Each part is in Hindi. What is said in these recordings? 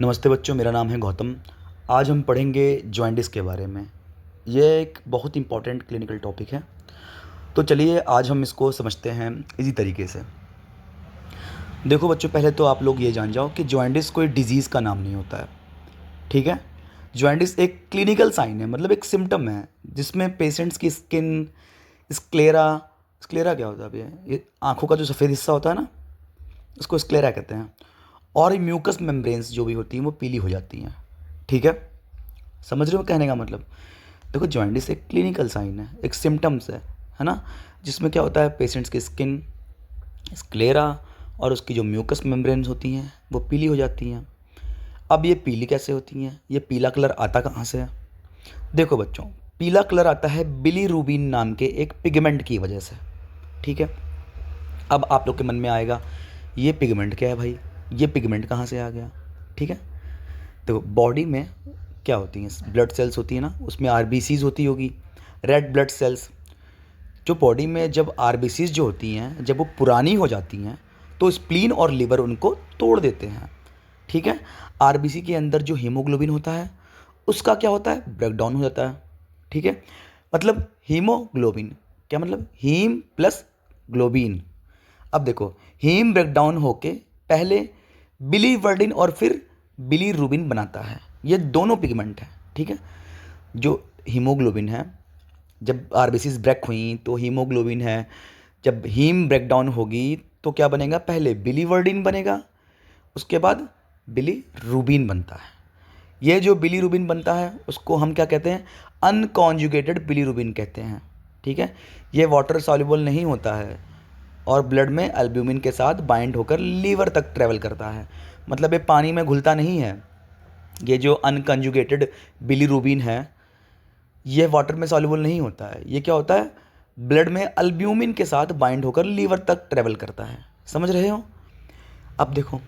नमस्ते बच्चों, मेरा नाम है गौतम। आज हम पढ़ेंगे जॉइंटिस के बारे में। ये एक बहुत इम्पॉर्टेंट क्लिनिकल टॉपिक है। तो चलिए आज हम इसको समझते हैं इसी तरीके से। देखो बच्चों, पहले तो आप लोग ये जान जाओ कि जॉइंटिस कोई डिजीज़ का नाम नहीं होता है। ठीक है। जॉइंटिस एक क्लिनिकल साइन है, मतलब एक सिम्टम है जिसमें पेशेंट्स की स्किन स्क्लेरा स्क्लेरा क्या होता है भैया? ये आँखों का जो सफ़ेद हिस्सा होता है ना, इसको स्क्लेरा कहते हैं। और म्यूकस मेम्ब्रेन्स जो भी होती हैं वो पीली हो जाती हैं। ठीक है, समझ रहे हो कहने का मतलब? देखो, जॉइंटिस एक क्लिनिकल साइन है, एक सिम्टम्स है ना, जिसमें क्या होता है, पेशेंट्स की स्किन स्क्लेरा और उसकी जो म्यूकस मेम्ब्रेन्स होती हैं वो पीली हो जाती हैं। अब ये पीली कैसे होती हैं? ये पीला कलर आता कहाँ से है? देखो बच्चों, पीला कलर आता है बिलीरुबिन नाम के एक पिगमेंट की वजह से। ठीक है। अब आप लोग के मन में आएगा, ये पिगमेंट क्या है भाई? ये पिगमेंट कहाँ से आ गया? ठीक है। देखो, बॉडी में क्या होती हैं, ब्लड सेल्स होती है ना, उसमें आरबीसीज होती होगी, रेड ब्लड सेल्स। जो बॉडी में जब आरबीसीज जो होती हैं, जब वो पुरानी हो जाती हैं तो स्प्लीन और लिवर उनको तोड़ देते हैं। ठीक है। आरबीसी के अंदर जो हीमोग्लोबिन होता है उसका क्या होता है, ब्रेकडाउन हो जाता है। ठीक है। मतलब हीमोग्लोबिन क्या मतलब, हीम प्लस ग्लोबिन। अब देखो, हीम ब्रेकडाउन होके पहले बिलीवर्डिन और फिर बिलीरुबिन बनाता है। ये दोनों पिगमेंट हैं। ठीक है। जो हीमोग्लोबिन है, जब आरबीसीज ब्रेक हुई तो हीमोग्लोबिन है, जब हीम ब्रेकडाउन होगी तो क्या बनेगा, पहले बिलीवर्डिन बनेगा, उसके बाद बिलीरुबिन बनता है। ये जो बिलीरुबिन बनता है उसको हम क्या कहते हैं, अनकॉन्जुगेटेड बिलीरुबिन कहते हैं। ठीक है। ये वाटर सॉल्युबल नहीं होता है और ब्लड में एल्ब्यूमिन के साथ बाइंड होकर लीवर तक ट्रेवल करता है। मतलब ये पानी में घुलता नहीं है। ये जो अनकंजुगेटेड बिलीरुबिन है ये वाटर में सॉल्युबल नहीं होता है। ये क्या होता है, ब्लड में एल्ब्यूमिन के साथ बाइंड होकर लीवर तक ट्रेवल करता है। समझ रहे हो? अब देखो,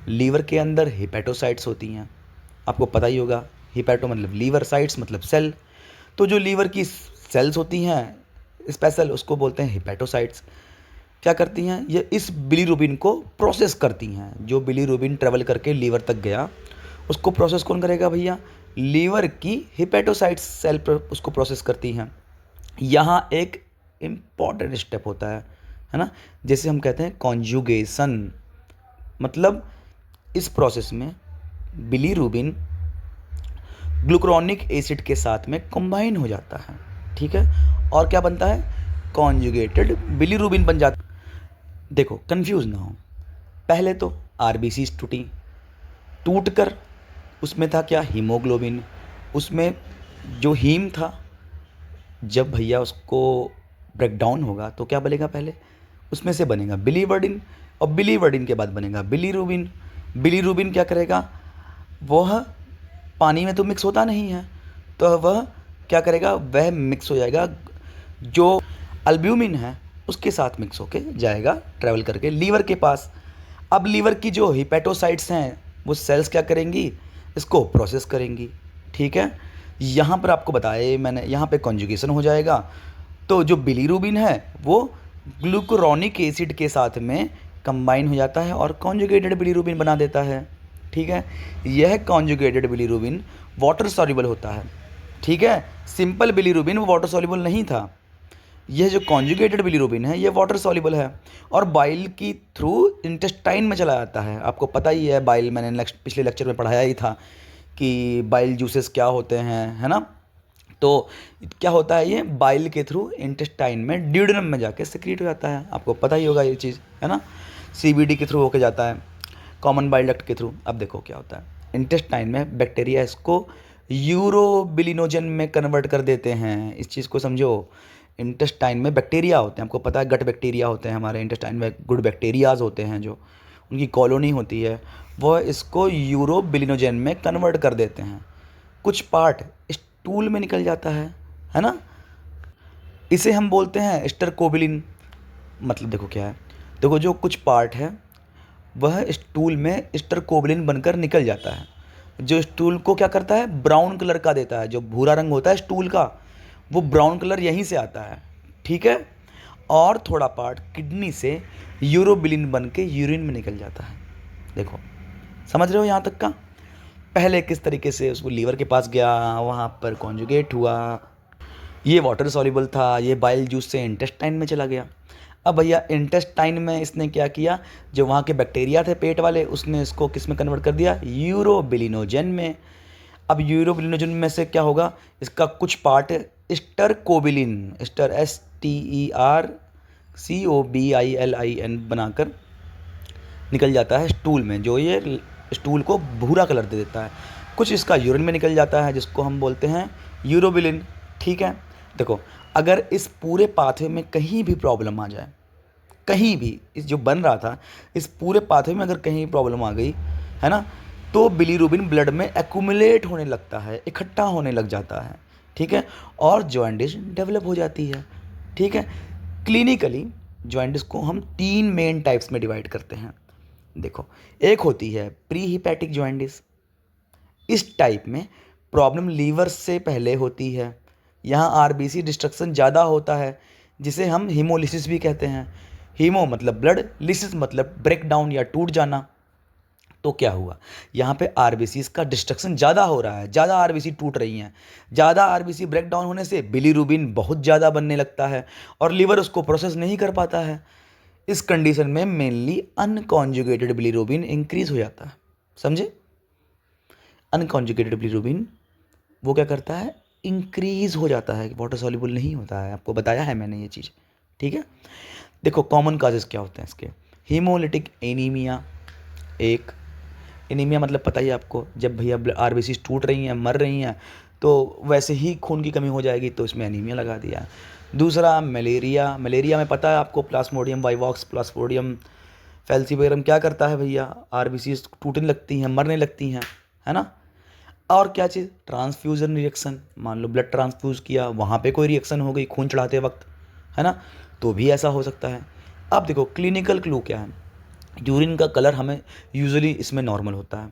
लीवर के अंदर हिपेटोसाइट्स होती हैं, आपको पता ही होगा। हिपेटो मतलब लीवर, साइट्स मतलब सेल। तो जो लीवर की सेल्स होती हैं स्पेशल, उसको बोलते हैं हिपेटोसाइट्स। क्या करती हैं, ये इस बिलीरुबिन को प्रोसेस करती हैं। जो बिलीरुबिन ट्रेवल करके लीवर तक गया उसको प्रोसेस कौन करेगा भैया? लीवर की हिपेटोसाइट्स सेल पर उसको प्रोसेस करती हैं। यहाँ एक इम्पॉर्टेंट स्टेप होता है ना, जैसे हम कहते हैं कॉन्जुगेशन। मतलब इस प्रोसेस में बिलीरुबिन ग्लूकुरोनिक एसिड के साथ में कंबाइन हो जाता है। ठीक है। और क्या बनता है, कॉन्जुगेटेड बिलीरुबिन बन जाता है। देखो, कंफ्यूज ना हो, पहले तो आरबीसी टूटी, टूट कर उसमें था क्या, हीमोग्लोबिन। उसमें जो हीम था, जब भैया उसको ब्रेकडाउन होगा तो क्या बनेगा, पहले उसमें से बनेगा बिलीवर्डिन और बिलीवर्डिन के बाद बनेगा बिलीरुबिन। बिलीरुबिन क्या करेगा, वह पानी में तो मिक्स होता नहीं है, तो वह क्या करेगा, वह मिक्स हो जाएगा जो अल्ब्यूमिन है उसके साथ मिक्स होके जाएगा ट्रैवल करके लीवर के पास। अब लीवर की जो हिपेटोसाइट्स हैं वो सेल्स क्या करेंगी, इसको प्रोसेस करेंगी। ठीक है। यहाँ पर आपको बताया मैंने, यहाँ पे कॉन्जुगेशन हो जाएगा तो जो बिलीरुबिन है वो ग्लूकुरोनिक एसिड के साथ में कंबाइन हो जाता है और कॉन्जुगेटेड बिलीरुबिन बना देता है। ठीक है। यह कॉन्जुगेटेड बिलीरुबिन वाटर सॉल्युबल होता है। ठीक है। सिंपल बिलीरुबिन वो वाटर सॉल्युबल नहीं था। यह जो कॉन्जुगेटेड बिलीरुबिन है ये वाटर सॉल्युबल है और बाइल की थ्रू इंटेस्टाइन में चला जाता है। आपको पता ही है, बाइल मैंने पिछले लेक्चर में पढ़ाया ही था कि बाइल जूसेस क्या होते हैं, है ना। तो क्या होता है, ये बाइल के थ्रू इंटेस्टाइन में ड्यूडेनम में जाके सिक्रीट हो जाता है। आपको पता ही होगा ये चीज़, है ना। सीबीडी के थ्रू होके जाता है, कॉमन बाइल डक्ट के थ्रू। अब देखो क्या होता है, इंटेस्टाइन में बैक्टीरिया इसको यूरोबिलिनोजन में कन्वर्ट कर देते हैं। इस चीज़ को समझो। इंटेस्टाइन में बैक्टीरिया होते हैं, आपको पता है, गट बैक्टीरिया होते हैं हमारे इंटेस्टाइन में, गुड बैक्टीरियाज होते हैं, जो उनकी कॉलोनी होती है, वह इसको यूरोबिलिनोजन में कन्वर्ट कर देते हैं। कुछ पार्ट स्टूल में निकल जाता है ना। इसे हम बोलते हैं स्टरकोबिलिन। मतलब देखो क्या है, देखो जो कुछ पार्ट है वह स्टूल में स्टरकोबिलिन बनकर निकल जाता है, जो स्टूल को क्या करता है, ब्राउन कलर का देता है। जो भूरा रंग होता है स्टूल का, वो ब्राउन कलर यहीं से आता है। ठीक है। और थोड़ा पार्ट किडनी से यूरोबिलिन बन के यूरिन में निकल जाता है। देखो, समझ रहे हो यहाँ तक का? पहले किस तरीके से उसको लीवर के पास गया, वहाँ पर कॉन्जुगेट हुआ, ये वाटर सॉल्युबल था, ये बाइल जूस से इंटेस्टाइन में चला गया। अब भैया इंटेस्टाइन में इसने क्या किया, जो वहाँ के बैक्टीरिया थे पेट वाले, उसने इसको किस में कन्वर्ट कर दिया, यूरोबिलिनोजन में। अब यूरोबिलिनोजन में से क्या होगा, इसका कुछ पार्ट स्टरकोबिलिन, STERCOBILIN बनाकर निकल जाता है स्टूल में, जो ये स्टूल को भूरा कलर दे देता है। कुछ इसका यूरिन में निकल जाता है, जिसको हम बोलते हैं यूरोबिलिन। ठीक है, देखो अगर इस पूरे पाथवे में कहीं भी प्रॉब्लम आ जाए, कहीं भी इस जो बन रहा था इस पूरे पाथवे में अगर कहीं प्रॉब्लम आ गई है ना, तो बिलीरुबिन ब्लड में एक्यूमुलेट होने लगता है, इकट्ठा होने लग जाता है। ठीक है, और जॉइंटिस डेवलप हो जाती है। ठीक है, क्लिनिकली जॉइंटिस को हम 3 मेन टाइप्स में डिवाइड करते हैं। देखो, एक होती है प्री हिपैटिक जॉइंटिस। इस टाइप में प्रॉब्लम लीवर से पहले होती है, यहाँ आरबीसी डिस्ट्रक्शन ज़्यादा होता है, जिसे हम हीमोलिसिस भी कहते हैं। हीमो मतलब ब्लड, लिसिस मतलब ब्रेक डाउन या टूट जाना। तो क्या हुआ, यहाँ पे आरबीसी का डिस्ट्रक्शन ज़्यादा हो रहा है, ज़्यादा आरबीसी टूट रही हैं। ज़्यादा आरबीसी ब्रेक डाउन होने से बिलीरुबिन बहुत ज़्यादा बनने लगता है और लीवर उसको प्रोसेस नहीं कर पाता है। इस कंडीशन में मेनली अनकॉन्जुगेटेड बिलीरुबिन इंक्रीज हो जाता है। समझे? अनकॉन्जुगेटेड बिलीरुबिन वो क्या करता है, इंक्रीज हो जाता है, वाटर सॉल्युबल नहीं होता है। आपको बताया है मैंने ये चीज़। ठीक है, देखो कॉमन काजेस क्या होते हैं इसके। हीमोलिटिक एनीमिया, एक एनीमिया मतलब पता ही है आपको, जब भैया आरबीसी टूट रही हैं, मर रही हैं, तो वैसे ही खून की कमी हो जाएगी, तो इसमें एनीमिया लगा दिया। दूसरा मलेरिया, मलेरिया में पता है आपको प्लाज्मोडियम वाइवॉक्स, प्लाज्मोडियम फैल्सीवेरम क्या करता है भैया, आरबीसी टूटने लगती हैं, मरने लगती हैं, है ना। और क्या चीज़, ट्रांसफ्यूज़न रिएक्शन, मान लो ब्लड ट्रांसफ्यूज़ किया, वहाँ पे कोई रिएक्शन हो गई खून चढ़ाते वक्त, है ना, तो भी ऐसा हो सकता है। अब देखो क्लिनिकल क्लू क्या है, यूरिन का कलर हमें यूजुअली इसमें नॉर्मल होता है,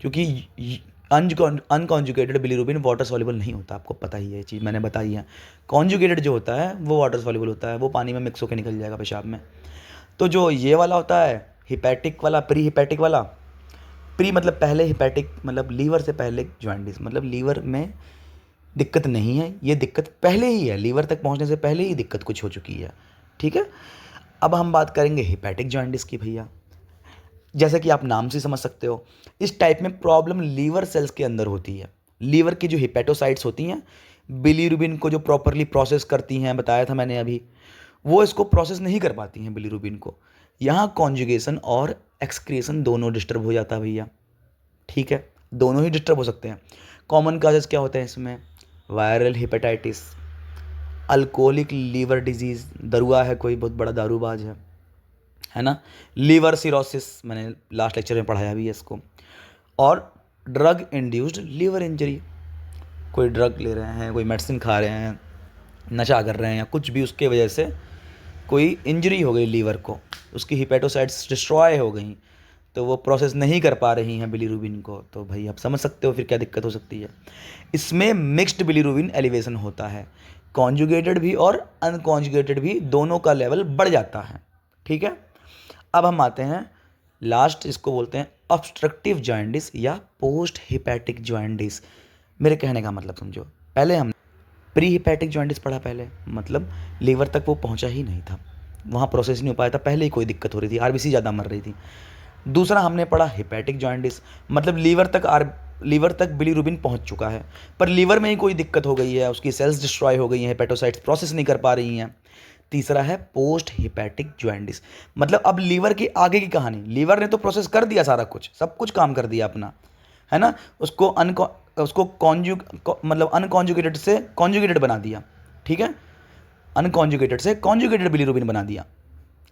क्योंकि अनकॉन्जुगेटेड बिलीरुबिन वाटर सॉल्युबल नहीं होता, आपको पता ही है ये चीज़, मैंने बताई है। कॉन्जुगेटेड जो होता है वो वाटर सॉल्युबल होता है, वो पानी में मिक्स होकर निकल जाएगा पेशाब में। तो जो ये वाला होता है हिपैटिक वाला, प्री हिपैटिक वाला, प्री मतलब पहले, हिपैटिक मतलब लीवर से पहले जॉइंटिस, मतलब लीवर में दिक्कत नहीं है, ये दिक्कत पहले ही है, लीवर तक पहुंचने से पहले ही दिक्कत कुछ हो चुकी है। ठीक है, अब हम बात करेंगे हिपैटिक जॉइंटिस की भैया। जैसा कि आप नाम से समझ सकते हो, इस टाइप में प्रॉब्लम लीवर सेल्स के अंदर होती है। लीवर की जो हिपैटोसाइट्स होती हैं, बिलीरुबिन को जो प्रॉपरली प्रोसेस करती हैं, बताया था मैंने अभी, वो इसको प्रोसेस नहीं कर पाती हैं बिलीरुबिन को। यहाँ कॉन्जुगेशन और एक्सक्रीशन दोनों डिस्टर्ब हो जाता है भैया। ठीक है, दोनों ही डिस्टर्ब हो सकते हैं। कॉमन काजेस क्या होते हैं इसमें, viral hepatitis, alcoholic liver disease, दरुआ है कोई बहुत बड़ा दारूबाज है ना, लीवर सिरोसिस, मैंने लास्ट लेक्चर में पढ़ाया भी है इसको, और ड्रग इंड्यूस्ड लीवर इंजरी, कोई ड्रग ले रहे हैं, कोई मेडिसिन खा रहे हैं, नशा कर रहे हैं या कुछ भी, उसके वजह से कोई इंजरी हो गई लीवर को, उसकी हिपैटोसाइट्स डिस्ट्रॉय हो गई, तो वो प्रोसेस नहीं कर पा रही हैं बिलीरुबिन को, तो भाई आप समझ सकते हो फिर क्या दिक्कत हो सकती है। इसमें मिक्स्ड बिलीरुबिन एलिवेशन होता है, कॉन्जुगेटेड भी और अनकॉन्जुगेटेड भी, दोनों का लेवल बढ़ जाता है। ठीक है, अब हम आते हैं लास्ट, इसको बोलते हैं ऑब्स्ट्रक्टिव जॉइंटिस या पोस्ट हिपैटिक जॉइंटिस। मेरे कहने का मतलब समझो, पहले हम प्री हिपैटिक जॉइंटिस पढ़ा पहले, मतलब लीवर तक वो पहुंचा ही नहीं था, वहाँ प्रोसेस नहीं हो पाया था, पहले ही कोई दिक्कत हो रही थी, आरबीसी ज़्यादा मर रही थी। दूसरा हमने पढ़ा हिपैटिक जॉइंटिस, मतलब लीवर तक बिलीरुबिन पहुंच चुका है, पर लीवर में ही कोई दिक्कत हो गई है, उसकी सेल्स डिस्ट्रॉय हो गई हैं, हेपेटोसाइट्स प्रोसेस नहीं कर पा रही हैं। तीसरा है पोस्ट हिपैटिक जॉइंटिस, मतलब अब लीवर की आगे की कहानी, लीवर ने तो प्रोसेस कर दिया सारा कुछ, सब कुछ काम कर दिया अपना, है ना, उसको मतलब अनकॉन्जुगेटेड से कॉन्जुगेटेड बना दिया। ठीक है, अनकॉन्जुगेटेड से कॉन्जुगेटेड बिलीरुबिन बना दिया,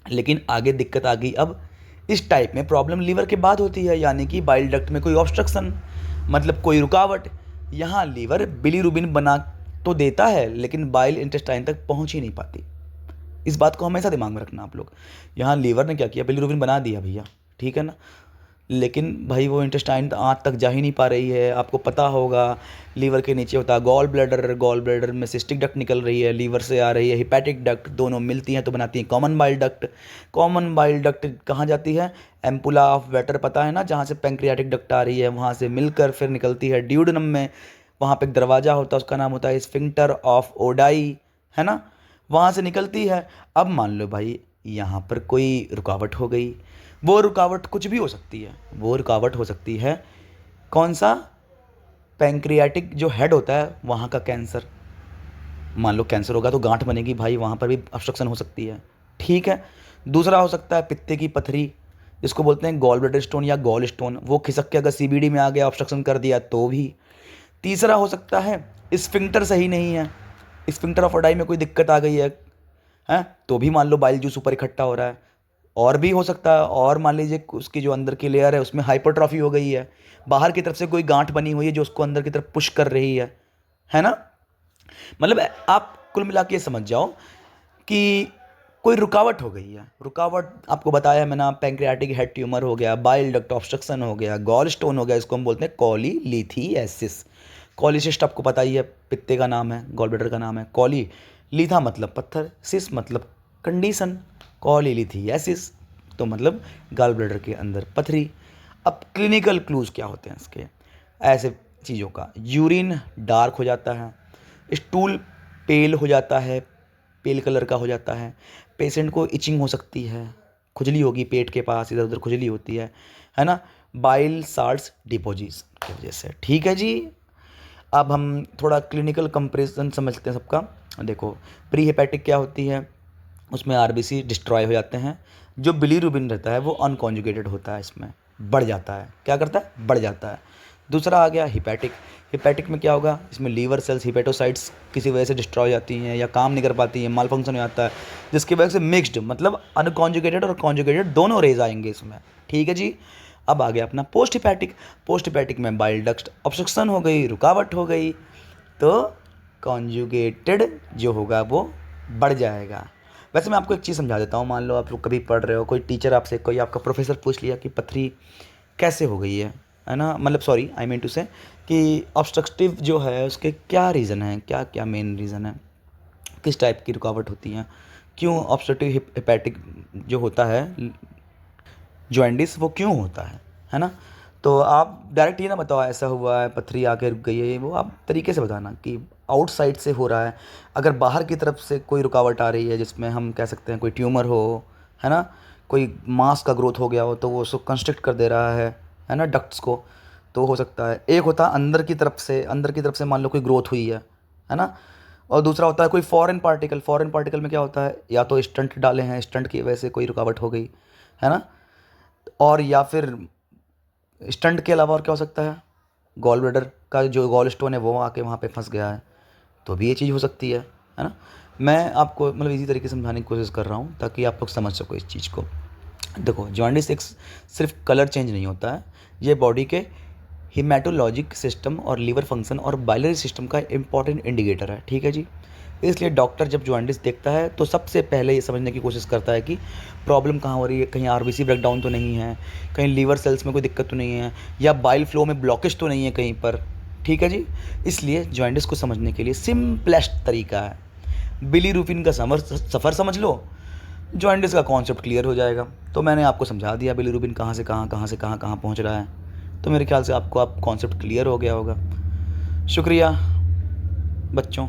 लेकिन आगे दिक्कत आ गई। अब इस टाइप में प्रॉब्लम लीवर के बाद होती है, यानी कि बाइल डक्ट में कोई ऑब्स्ट्रक्शन, मतलब कोई रुकावट। यहाँ लीवर बिलीरुबिन बना तो देता है, लेकिन बाइल इंटेस्टाइन तक पहुँच ही नहीं पाती। इस बात को हमेशा दिमाग में रखना आप लोग। यहाँ लीवर ने क्या किया, बिलीरुबिन बना दिया भैया, ठीक है ना, लेकिन भाई वो इंटेस्टाइन आँत तक जा ही नहीं पा रही है। आपको पता होगा लीवर के नीचे होता है गॉल ब्लैडर में सिस्टिक डक्ट निकल रही है, लीवर से आ रही है हिपैटिक डक्ट, दोनों मिलती हैं तो बनाती हैं common bile duct. Common bile duct कहाँ जाती है? एम्पुला ऑफ वेटर, पता है ना, जहाँ से पैंक्रियाटिक डक्ट आ रही है वहाँ से मिलकर फिर निकलती है ड्यूडेनम में। वहाँ पे एक दरवाज़ा होता है, उसका नाम होता है स्फिंक्टर ऑफ ओडाई, है ना, वहाँ से निकलती है। अब मान लो भाई यहाँ पर कोई रुकावट हो गई, वो रुकावट कुछ भी हो सकती है, वो रुकावट हो सकती है कौन सा? पैंक्रियाटिक जो हेड होता है वहाँ का कैंसर। मान लो कैंसर होगा तो गांठ बनेगी भाई, वहाँ पर भी ऑब्स्ट्रक्शन हो सकती है, ठीक है। दूसरा हो सकता है पित्ते की पथरी, जिसको बोलते हैं गॉल ब्लैडर स्टोन या गॉल स्टोन, वो खिसक के अगर सीबीडी में आ गया ऑब्स्ट्रक्शन कर दिया तो भी। तीसरा हो सकता है स्फिंक्टर सही नहीं है, स्फिंक्टर ऑफ ओडाई में कोई दिक्कत आ गई है तो भी मान लो बाइल जूस ऊपर इकट्ठा हो रहा है। और भी हो सकता है, और मान लीजिए उसकी जो अंदर की लेयर है उसमें हाइपरट्रॉफी हो गई है, बाहर की तरफ से कोई गांठ बनी हुई है जो उसको अंदर की तरफ पुश कर रही है ना। मतलब आप कुल मिला के समझ जाओ कि कोई रुकावट हो गई है। रुकावट आपको बताया मैंने, पैंक्रियाटिक हेड ट्यूमर हो गया, बाइल डक्ट ऑब्स्ट्रक्शन हो गया, गॉल स्टोन हो गया, इसको हम बोलते हैं कॉलीलिथियासिस। कॉलीसिस्ट आपको पता ही है, पित्ते का नाम है, गॉल ब्लैडर का नाम है। कॉली लीथा मतलब पत्थर, सिस मतलब कंडीशन, कॉलीलिथियासिस तो मतलब गॉल ब्लैडर के अंदर पथरी। अब क्लिनिकल क्लूज क्या होते हैं इसके? ऐसे चीज़ों का, यूरिन डार्क हो जाता है, स्टूल पेल हो जाता है, पेल कलर का हो जाता है, पेशेंट को इचिंग हो सकती है, खुजली होगी पेट के पास, इधर उधर खुजली होती है ना, बाइल साल्ट्स डिपोजिस की वजह से, ठीक है जी। अब हम थोड़ा क्लिनिकल कंपैरिजन समझते हैं सबका। देखो प्री हेपेटिक क्या होती है, उसमें आरबीसी डिस्ट्रॉय हो जाते हैं, जो बिलीरुबिन रहता है वो अनकॉन्जुगेटेड होता है, इसमें बढ़ जाता है, क्या करता है? बढ़ जाता है। दूसरा आ गया हिपैटिक। हिपैटिक में क्या होगा? इसमें लीवर सेल्स हिपेटोसाइट्स किसी वजह से डिस्ट्रॉय हो जाती हैं या काम नहीं कर पाती हैं, माल फंक्शन हो जाता है, जिसकी वजह से मिक्स्ड मतलब अनकॉन्जुगेटेड और कॉन्जुगेटेड दोनों रेज आएंगे इसमें, ठीक है जी। अब आ गया अपना पोस्ट हिपैटिक। पोस्ट हिपैटिक में बाइल डक्ट ऑब्स्ट्रक्शन हो गई, रुकावट हो गई, तो कॉन्जुगेटेड जो होगा वो बढ़ जाएगा। वैसे मैं आपको एक चीज़ समझा देता हूँ। मान लो आप लोग कभी पढ़ रहे हो, कोई टीचर आपसे, कोई आपका प्रोफेसर पूछ लिया कि पथरी कैसे हो गई है ना, मतलब सॉरी आई मीन टू से कि ऑब्स्ट्रक्टिव जो है उसके क्या रीज़न है, क्या क्या मेन रीज़न है, किस टाइप की रुकावट होती है, क्यों ऑब्स्ट्रक्टिव हिपैटिक जो होता है जॉइंडिस वो क्यों होता है ना। तो आप डायरेक्ट ये ना बताओ ऐसा हुआ है, पथरी आके रुक गई है, वो आप तरीके से बताना कि आउटसाइड से हो रहा है। अगर बाहर की तरफ से कोई रुकावट आ रही है, जिसमें हम कह सकते हैं कोई ट्यूमर हो, है ना, कोई मांस का ग्रोथ हो गया हो तो वो उसको कंस्ट्रक्ट कर दे रहा है ना, डक्ट्स को, तो हो सकता है। एक होता है अंदर की तरफ से मान लो कोई ग्रोथ हुई है ना। और दूसरा होता है कोई फॉरेन पार्टिकल। फॉरेन पार्टिकल में क्या होता है, या तो स्टंट डाले हैं, स्टंट की वजह से कोई रुकावट हो गई, है ना, और या फिर स्टंट के अलावा और क्या हो सकता है, गॉल ब्लैडर का जो गॉल स्टोन है वो आके वहाँ पे फंस गया है, तो भी ये चीज़ हो सकती है ना। मैं आपको मतलब इसी तरीके से समझाने की कोशिश कर रहा हूँ ताकि आप लोग समझ सको इस चीज़ को। देखो जॉन्डिस एक सिर्फ कलर चेंज नहीं होता है, ये बॉडी के हिमेटोलॉजिक सिस्टम और लीवर फंक्शन और बाइलरी सिस्टम का इंपॉर्टेंट इंडिकेटर है, ठीक है जी। इसलिए डॉक्टर जब जॉन्डिस देखता है तो सबसे पहले ये समझने की कोशिश करता है कि प्रॉब्लम कहाँ हो रही है, कहीं आरबीसी ब्रेकडाउन तो नहीं है, कहीं लीवर सेल्स में कोई दिक्कत तो नहीं है, या बाइल फ्लो में ब्लॉकेज तो नहीं है कहीं पर, ठीक है जी। इसलिए जॉन्डिस को समझने के लिए सिंपलेस्ट तरीका है, बिलीरुबिन का सफ़र समझ लो, जॉन्डिस का कॉन्सेप्ट क्लियर हो जाएगा। तो मैंने आपको समझा दिया बिलीरुबिन कहाँ से कहाँ, कहाँ से कहाँ कहाँ पहुँच रहा है, तो मेरे ख्याल से आपको कॉन्सेप्ट क्लियर हो गया होगा। शुक्रिया बच्चों।